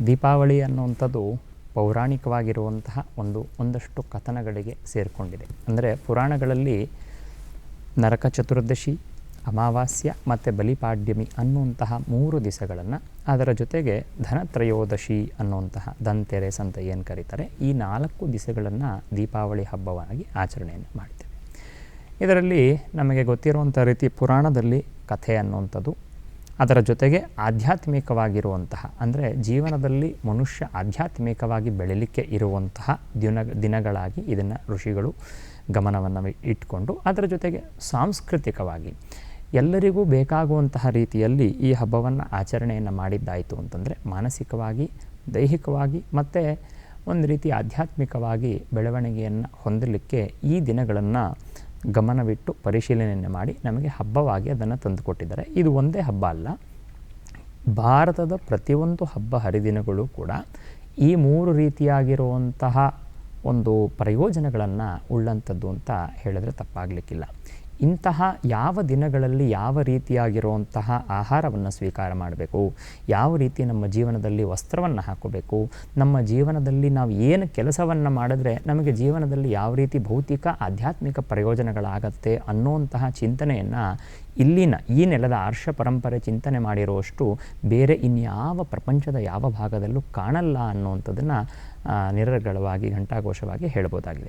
ದೀಪಾವಳಿ ಅನ್ನುವಂಥದ್ದು ಪೌರಾಣಿಕವಾಗಿರುವಂತಹ ಒಂದಷ್ಟು ಕಥನಗಳಿಗೆ ಸೇರಿಕೊಂಡಿದೆ. ಅಂದರೆ ಪುರಾಣಗಳಲ್ಲಿ ನರಕ ಚತುರ್ದಶಿ, ಅಮಾವಾಸ್ಯ ಮತ್ತು ಬಲಿಪಾಡ್ಯಮಿ ಅನ್ನುವಂತಹ 3 ದಿವಸಗಳನ್ನು, ಅದರ ಜೊತೆಗೆ ಧನತ್ರಯೋದಶಿ ಅನ್ನುವಂತಹ ಧನ್ತೆರೇಸ್ ಅಂತ ಏನು ಕರೀತಾರೆ, ಈ 4 ದಿವಸಗಳನ್ನು ದೀಪಾವಳಿ ಹಬ್ಬವಾಗಿ ಆಚರಣೆಯನ್ನು ಮಾಡ್ತೇವೆ. ಇದರಲ್ಲಿ ನಮಗೆ ಗೊತ್ತಿರುವಂಥ ರೀತಿ ಪುರಾಣದಲ್ಲಿ ಕಥೆ ಅನ್ನುವಂಥದ್ದು, ಅದರ ಜೊತೆಗೆ ಆಧ್ಯಾತ್ಮಿಕವಾಗಿರುವಂತಹ, ಅಂದರೆ ಜೀವನದಲ್ಲಿ ಮನುಷ್ಯ ಆಧ್ಯಾತ್ಮಿಕವಾಗಿ ಬೆಳೀಲಿಕ್ಕೆ ಇರುವಂತಹ ದಿನಗಳಾಗಿ ಇದನ್ನು ಋಷಿಗಳು ಗಮನವನ್ನು ಇಟ್ಕೊಂಡು, ಅದರ ಜೊತೆಗೆ ಸಾಂಸ್ಕೃತಿಕವಾಗಿ ಎಲ್ಲರಿಗೂ ಬೇಕಾಗುವಂತಹ ರೀತಿಯಲ್ಲಿ ಈ ಹಬ್ಬವನ್ನು ಆಚರಣೆಯನ್ನು ಮಾಡಿದ್ದಾಯಿತು ಅಂತಂದರೆ ಮಾನಸಿಕವಾಗಿ, ದೈಹಿಕವಾಗಿ ಮತ್ತು ಒಂದು ರೀತಿ ಆಧ್ಯಾತ್ಮಿಕವಾಗಿ ಬೆಳವಣಿಗೆಯನ್ನು ಹೊಂದಲಿಕ್ಕೆ ಈ ದಿನಗಳನ್ನು ಗಮನವಿಟ್ಟು ಪರಿಶೀಲನೆಯನ್ನು ಮಾಡಿ ನಮಗೆ ಹಬ್ಬವಾಗಿ ಅದನ್ನು ತಂದುಕೊಟ್ಟಿದ್ದಾರೆ. ಇದು ಒಂದೇ ಹಬ್ಬ ಅಲ್ಲ, ಭಾರತದ ಪ್ರತಿಯೊಂದು ಹಬ್ಬ ಹರಿದಿನಗಳು ಕೂಡ ಈ 3 ರೀತಿಯಾಗಿರುವಂತಹ ಒಂದು ಪ್ರಯೋಜನಗಳನ್ನು ಉಳ್ಳಂಥದ್ದು ಅಂತ ಹೇಳಿದ್ರೆ ತಪ್ಪಾಗಲಿಕ್ಕಿಲ್ಲ. ಇಂತಹ ಯಾವ ದಿನಗಳಲ್ಲಿ ಯಾವ ರೀತಿಯಾಗಿರುವಂತಹ ಆಹಾರವನ್ನು ಸ್ವೀಕಾರ ಮಾಡಬೇಕು, ಯಾವ ರೀತಿ ನಮ್ಮ ಜೀವನದಲ್ಲಿ ವಸ್ತ್ರವನ್ನು ಹಾಕೋಬೇಕು, ನಮ್ಮ ಜೀವನದಲ್ಲಿ ನಾವು ಏನು ಕೆಲಸವನ್ನು ಮಾಡಿದ್ರೆ ನಮಗೆ ಜೀವನದಲ್ಲಿ ಯಾವ ರೀತಿ ಭೌತಿಕ ಆಧ್ಯಾತ್ಮಿಕ ಪ್ರಯೋಜನಗಳಾಗತ್ತೆ ಅನ್ನುವಂತಹ ಚಿಂತನೆಯನ್ನು ಇಲ್ಲಿನ ಈ ನೆಲದ ಆರ್ಷ ಪರಂಪರೆ ಚಿಂತನೆ ಮಾಡಿರುವಷ್ಟು ಬೇರೆ ಇನ್ಯಾವ ಪ್ರಪಂಚದ ಯಾವ ಭಾಗದಲ್ಲೂ ಕಾಣಲ್ಲ ಅನ್ನುವಂಥದ್ದನ್ನು ನಿರರ್ಗಳವಾಗಿ ಘಂಟಾಘೋಷವಾಗಿ ಹೇಳ್ಬೋದಾಗಿದೆ.